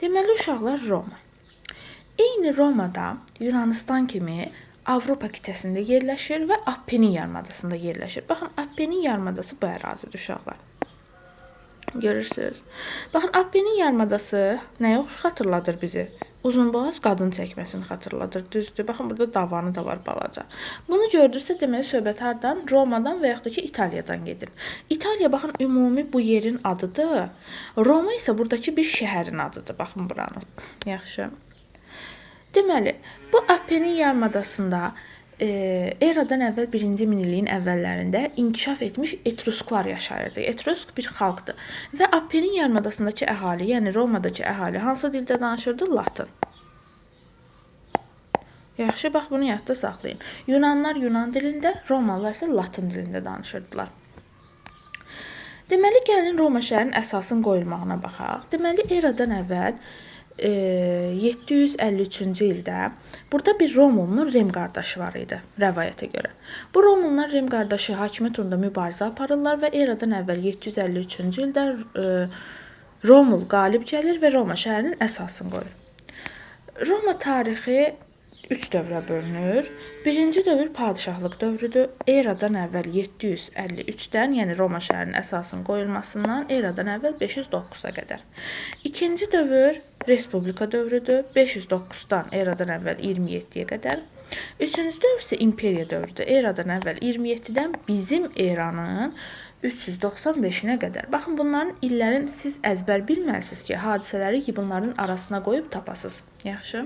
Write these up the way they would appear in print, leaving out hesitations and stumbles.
Deməli, uşaqlar Roma. Eyni Romada Yunanistan kimi Avropa qitəsində yerləşir və Appenin yarımadasında yerləşir. Baxın, Appenin yarımadası bu ərazidir uşaqlar. Görürsünüz. Baxın, Appenin yarımadası nəyə xatırladır bizi? Uzunboğaz qadın çəkməsini xatırladır. Düzdür. Baxın, burada davanı da var balaca. Bunu gördünüzsə, deməli söhbət hardan? Romadan və yaxud da ki, İtaliyadan gedir. İtaliya, baxın, ümumi bu yerin adıdır. Roma isə buradakı bir şəhərin adıdır. Baxın buranın. Yaxşı. Deməli, bu Appenin yarımadasında eradan əvvəl 1-ci minilliyin əvvəllərində inkişaf etmiş Etrusklar yaşayırdı. Etrusk bir xalqdır. Və Appenin yarımadasındakı əhali, yəni Romadakı əhali hansı dildə danışırdı? Latın. Yaxşı, bax bunu yadda saxlayın. Yunanlar Yunan dilində, Romalılar isə Latın dilində danışırdılar. Deməli, gəlin Roma şəhərinin əsasının qoyulmağına baxaq. Deməli, eradan əvvəl 753-cü ildə burada bir Romulunun Rem qardaşı var idi, rəvayətə görə. Bu Romulunlar Rem qardaşı hakimiyyət uğrunda mübarizə aparırlar və eradan əvvəl 753-cü ildə Romul qalib gəlir və Roma şəhərinin əsasını qoyur. Roma tarixi 3 dövrə bölünür. Birinci dövr padişahlıq dövrüdür. Eradan əvvəl 753-dən, yəni Roma şəhərinin əsasının qoyulmasından eradan əvvəl 509-a qədər. İkinci dövr respublika dövrüdür. 509-dan eradan əvvəl 27-yə qədər. Üçüncü dövr isə imperiya dövrüdür. Eradan əvvəl 27-dən bizim eranın 395-nə qədər. Baxın, bunların illərin siz əzbər bilməlisiniz ki, hadisələri ki, bunların arasına qoyub tapasınız. Yaxşı.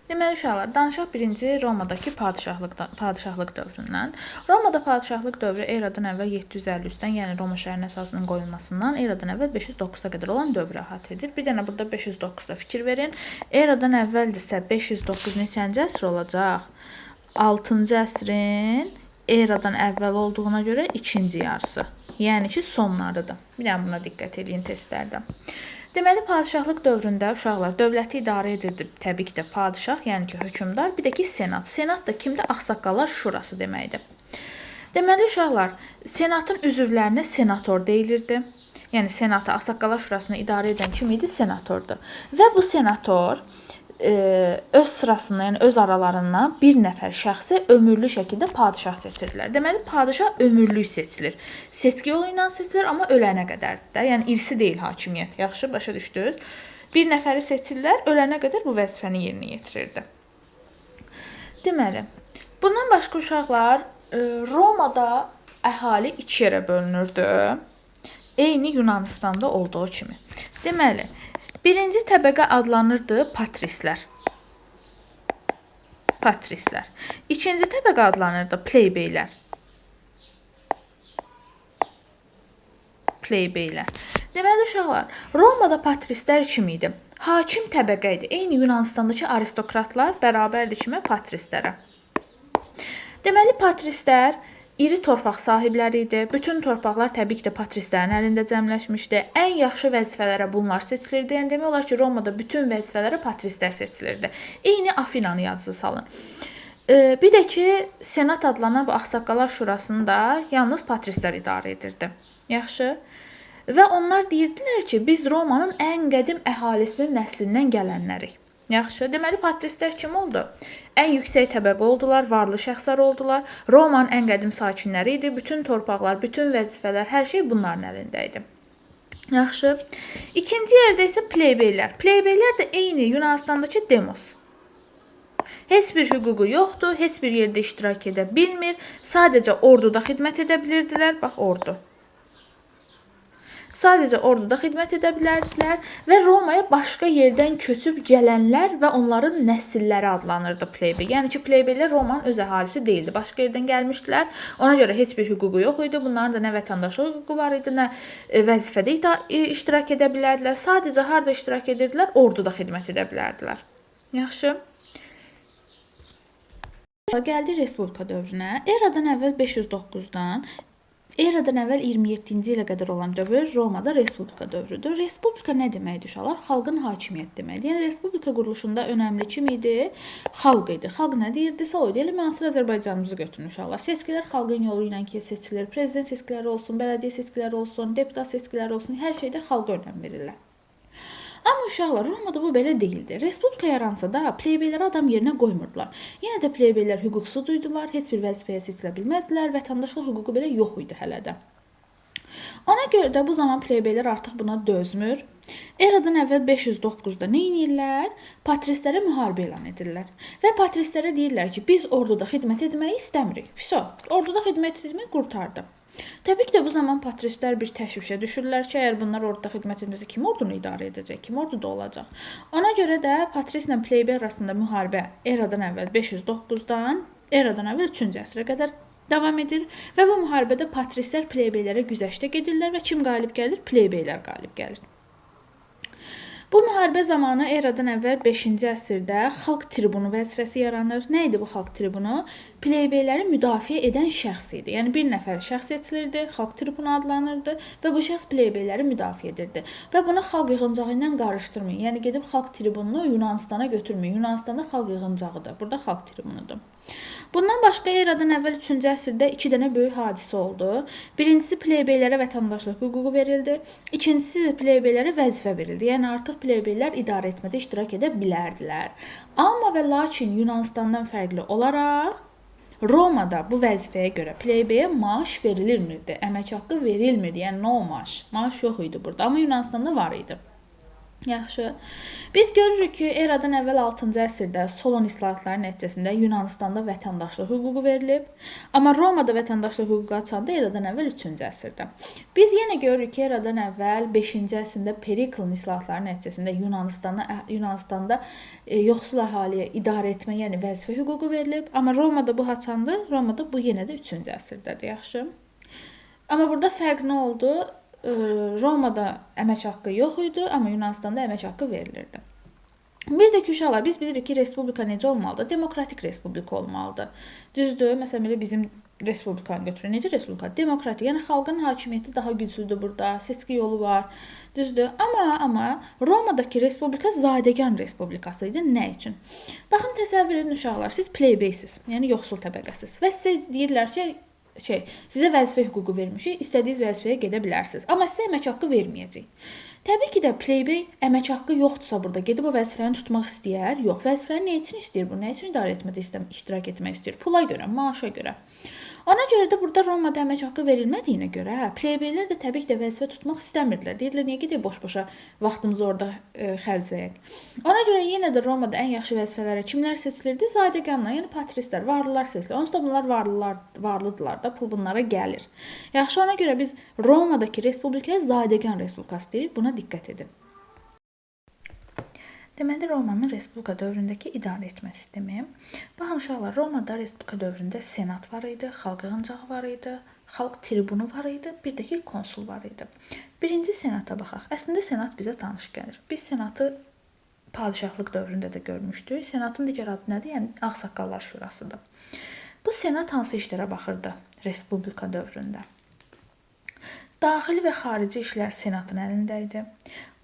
Deməli, uşaqlar, danışaq birinci Romadakı padişahlıq dövründən. Romada padişahlıq dövrü eradan əvvəl 753-dən, yəni Roma şəhərinin əsasının qoyulmasından eradan əvvəl 509-a qədər olan dövrü əhatə edir. Bir dənə burada 509-a fikir verin. Eradan əvvəldirsə 509 neçənci əsr olacaq? 6-cı əsrin eradan əvvəl olduğuna görə 2-ci yarısı. Yəni ki, sonlarıdır. Bir dənə buna diqqət edin testlərdə. Deməli, padişahlıq dövründə uşaqlar dövləti idarə edirdi. Təbii ki də padişah, yəni ki, hökmdar, bir də ki, senat. Senat da kimdə? Ağsaqqallar şurası deməkdir. Deməli, uşaqlar, senatın üzvlərinə senator deyilirdi. Yəni, senatı, ağsaqqallar şurasını idarə edən kim idi? Senatordur. Və bu senator öz sırasında, yəni öz aralarından bir nəfər şəxsi ömürlü şəkildə padişah seçirdilər. Deməli, padişah ömürlük seçilir. Seçki yolu ilə seçilir, amma ölənə qədərdir də. Yəni, irsi deyil hakimiyyət. Yaxşı, başa düşdünüz? Bir nəfəri seçirlər, ölənə qədər bu vəzifəni yerinə yetirirdi. Deməli, bundan başqa uşaqlar, Romada əhali 2 yerə bölünürdü. Eyni Yunanistanda olduğu kimi. Deməli, birinci təbəqə adlanırdı patrislər. Patrislər. İkinci təbəqə adlanırdı plebeylər. Plebeylər. Deməli, uşaqlar, Romada patrislər kim idi? Hakim təbəqə idi. Eyni Yunanistandakı aristokratlar bərabərdir kimə? Patrislərə. Deməli, patrislər İri torpaq sahibləri idi. Bütün torpaqlar təbii ki də patrislərin əlində cəmləşmişdi. Ən yaxşı vəzifələrə bunlar seçilirdi. Yəni demək olar ki, Romada bütün vəzifələrə patrislər seçilirdi. Eyni Afinanı yazısı salın. Bir də ki, senat adlanan bu ağsaqqallar şurasını da yalnız patrislər idarə edirdi. Yaxşı. Və onlar deyirdilər ki, biz Romanın ən qədim əhalisinin nəslindən gələnlərik. Yaxşı. Deməli, patrislər kim oldu? Ən yüksək təbəqə oldular, varlı şəxslər oldular. Romanın ən qədim sakinləri idi. Bütün torpaqlar, bütün vəzifələr, hər şey bunların əlində idi. Yaxşı. İkinci yerdə isə plebeylər. Plebeylər də eyni Yunanistandakı demos. Heç bir hüququ yoxdur, heç bir yerdə iştirak edə bilmir. Sadəcə orduda xidmət edə bilirdilər. Bax, ordu. Sadəcə orduda xidmət edə bilərdilər və Romaya başqa yerdən köçüb gələnlər və onların nəsilləri adlanırdı plebey. Yəni ki, plebeylər Romanın öz əhalisi deyildi. Başqa yerdən gəlmişdilər. Ona görə heç bir hüququ yox idi. Bunların da nə vətəndaşlıq hüququ var idi, nə vəzifədə iştirak edə bilərdilər. Sadəcə harda iştirak edirdilər? Orduda xidmət edə bilərdilər. Yaxşı. Gəldi Respublika dövrünə. Eradan əvvəl 509-dan eradan əvvəl 27-ci ilə qədər olan dövr Romada Respublika dövrüdür. Respublika nə deməkdir uşaqlar? Xalqın hakimiyyəti deməkdir. Yəni Respublika quruluşunda önəmli kim idi? Xalq idi. Xalq nə deyirdisə o idi. Elə müasir Azərbaycanımızı götürün uşaqlar. Seçkilər xalqın yolu ilə seçilir. Prezident seçkiləri olsun, bələdiyyə seçkiləri olsun, deputat seçkiləri olsun, hər şeydə xalqa önəm verirlər. Amma uşaqlar, Romada bu belə deyildi. Respublika yaransa da pleybeyləri adam yerinə qoymurdular. Yenə də pleybeylər hüquqsuz idilər, heç bir vəzifəyə seçilə bilməzdilər, vətəndaşlıq hüququ belə yox idi hələ də. Ona görə də bu zaman pleybeylər artıq buna dözmür. Eradan əvvəl 509-da nə edirlər? Patrislərə müharibə elan edirlər. Və patrislərə deyirlər ki, biz orduda xidmət etməyi istəmirik. Vəsə, orduda xidmət etmək qurtardı. Təbii ki də bu zaman patrislər bir təşvişə düşürlər ki, əgər bunlar orduda xidmət etməsə kim ordunu idarə edəcək, kim orduda olacaq. Ona görə də patrislə pleybey arasında müharibə eradan əvvəl 509-dan eradan əvvəl 3-cü əsrə qədər davam edir və bu müharibədə patrislər pleybeylərə güzəştə gedirlər və kim qalib gəlir? Pleybeylər qalib gəlir. Bu müharibə zamanı eradan əvvəl 5-ci əsrdə xalq tribunu vəzifəsi yaranır. Nə idi bu xalq tribunu? Pleybeyləri müdafiə edən şəxs idi. Yəni bir nəfər şəxs seçilirdi, xalq tribunu adlanırdı və bu şəxs pleybeyləri müdafiə edirdi. Və bunu xalq yığıncağı ilə qarışdırmayın. Yəni gedib xalq tribununu Yunanistana götürməyin. Yunanistanda xalq yığıncağıdır. Burada xalq tribunudur. Bundan başqa eradan əvvəl 3-cü əsrdə 2 dənə böyük hadisə oldu. Birincisi pleybeylərə vətəndaşlıq hüququ verildi. İkincisi pleybeylərə vəzifə verildi. Yəni artıq pleybeylər idarə etmədə iştirak edə bilərdilər. Amma və lakin Yunanistandan fərqli olaraq Romada bu vəzifəyə görə pleybeyə maaş verilmirdi. Əmək haqqı verilmirdi. Yəni no maaş. Maaş yox idi burada, amma Yunanistanda var idi. Yaxşı. Biz görürük ki, eradan əvvəl 6-cı əsrdə Solon islahatları nəticəsində Yunanistanda vətəndaşlıq hüququ verilib, amma Romada vətəndaşlıq hüququ açıldı eradan əvvəl 3-cü əsrdə. Biz yenə görürük ki, eradan əvvəl 5-ci əsrdə Periklin islahatları nəticəsində Yunanistanda yoxsul əhaliyə idarə etmə, yəni vəzifə hüququ verilib, amma Romada bu açandı, Romada bu yenə də 3-cü əsrdədir, yaxşı. Amma burada fərq nə oldu? Romada əmək haqqı yox idi, amma Yunanistanda əmək haqqı verilirdi. Bir də ki, uşaqlar, biz bilirik ki, respublika necə olmalıdır? Demokratik respublika olmalıdır. Düzdür? Məsələn, bizim respublikanı götürün. Necə respublika? Demokratik. Yəni xalqın hakimiyyəti daha güclüdür burada. Seçki yolu var. Düzdür? Amma Romadakı respublika zadəgan respublikası idi. Nə üçün? Baxın, təsəvvür edin uşaqlar, siz pleybeysiz, yəni yoxsul təbəqəsiz və sizə deyirlər ki, sizə vəzifə hüququ vermişik, istədiyiniz vəzifəyə gedə bilərsiniz. Amma sizə əmək haqqı verməyəcək. Təbii ki də pleybey əmək haqqı yoxdursa burada gedib o vəzifəni tutmaq istəyər. Yox, vəzifəni nə üçün istəyir bu? Nə üçün idarə etmədə iştirak etmək istəyir? Pula görə, maaşa görə. Ona görə də burada Romada əmək haqqı verilmədiyinə görə pleybeylər də təbii ki də vəzifə tutmaq istəmirdilər. Deyirdilər, niyə gedib boş-boşa vaxtımızı orada xərcləyək. Ona görə yenə də Romada ən yaxşı vəzifələrə kimlər seçilirdi? Zadəganlar, yəni patrislər, varlılar seçilir. Onsuz da bunlar varlıdılar da, pul bunlara gəlir. Yaxşı, ona görə biz Romadakı respublikaya zadəgan respublikası deyirik. Buna diqqət edin. Deməli, Romanın respublika dövründəki idarə etmə sistemi. Baxın, uşaqlar, Romada respublika dövründə senat var idi, xalq yığıncağı var idi, xalq tribunu var idi, bir də ki, konsul var idi. Birinci senata baxaq. Əslində, senat bizə tanış gəlir. Biz senatı padişahlıq dövründə də görmüşdük. Senatın digər adı nədir? Yəni, Ağsaqqallar Şurasıdır. Bu senat hansı işlərə baxırdı respublika dövründə? Daxili və xarici işlər senatın əlində idi.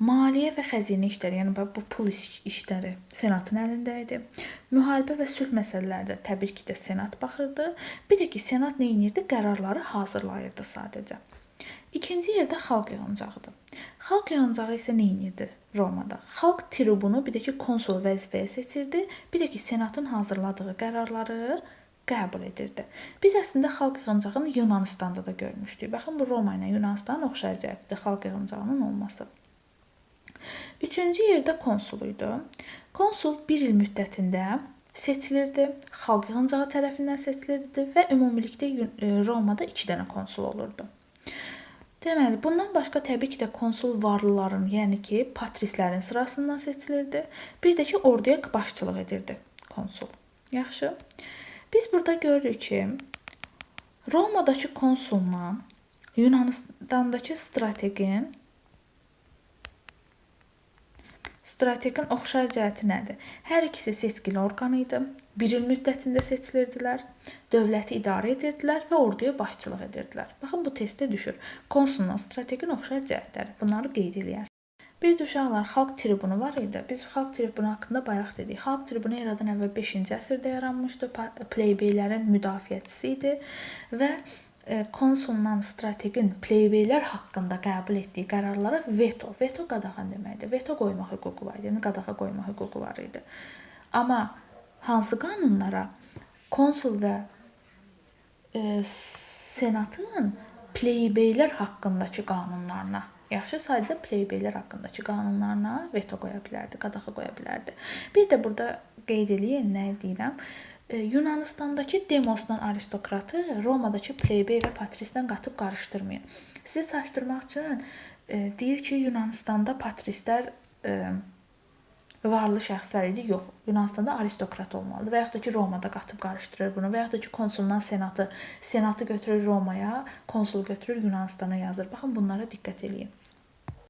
Maliyyə və xəzinə işləri, yəni bu pul işləri senatın əlində idi. Müharibə və sülh məsələlərdə təbii ki də senat baxırdı. Bir də ki, senat nə edirdi? Qərarları hazırlayırdı sadəcə. İkinci yerdə xalq yığıncağıdır. Xalq yığıncağı isə nə edirdi Romada? Xalq tribunu, bir də ki, konsul vəzifəyə seçirdi. Bir də ki, senatın hazırladığı qərarları qəbul edirdi. Biz əslində xalq yığıncağını Yunanistanda da görmüşdük. Baxın, bu Roma ilə Yunanistanın oxşar cəhətidir xalq yığıncağının olması. Üçüncü yerdə konsul idi. Konsul 1 il müddətində seçilirdi, xalq yığıncağı tərəfindən seçilirdi və ümumilikdə Romada 2 dənə konsul olurdu. Deməli, bundan başqa təbii ki də konsul varlıların, yəni ki, patrislərin sırasından seçilirdi. Bir də ki, orduya başçılıq edirdi konsul. Yaxşı. Biz burada görürük ki, Romadakı konsulla Yunanistandakı strategin oxşar cəhəti nədir? Hər ikisi seçkili orqan idi. 1 il müddətində seçilirdilər, dövləti idarə edirdilər və orduya başçılıq edirdilər. Baxın, bu testdə düşür. Konsulla strategin oxşar cəhətləri. Bunları qeyd eləyər. Bir də uşaqlar, xalq tribunu var idi. Biz xalq tribunu haqqında bayaq dedik. Xalq tribunu eradan əvvəl 5-ci əsrdə yaranmışdı. Pleybeylərin müdafiəçisi idi və konsuldan strateqin pleybeylər haqqında qəbul etdiyi qərarlara veto qadağan deməkdir. Veto qoymaq hüququ var idi. Yəni qadağa qoymaq hüququ var idi. Amma hansı qanunlara? Konsul və senatın pleybeylər haqqındakı qanunlarına, yaxşı, sadəcə pleybeylər haqqındakı qanunlarına veto qoya bilərdi, qadağa qoya bilərdi. Bir də burada qeyd eləyim, nə deyirəm? Yunanistandakı demosla aristokratı Romadakı pleybey və patrislə qatıb qarışdırmayın. Sizi çaşdırmaq üçün deyir ki, Yunanistanda patrislər varlı şəxslər idi. Yox, Yunanistanda aristokrat olmalıdır. Və yaxud da ki, Romada qatıb qarışdırır bunu. Və yaxud da ki, konsuldan senatı götürür Romaya, konsul götürür Yunanistana yazır. Baxın, bunlara diqqət eləyin.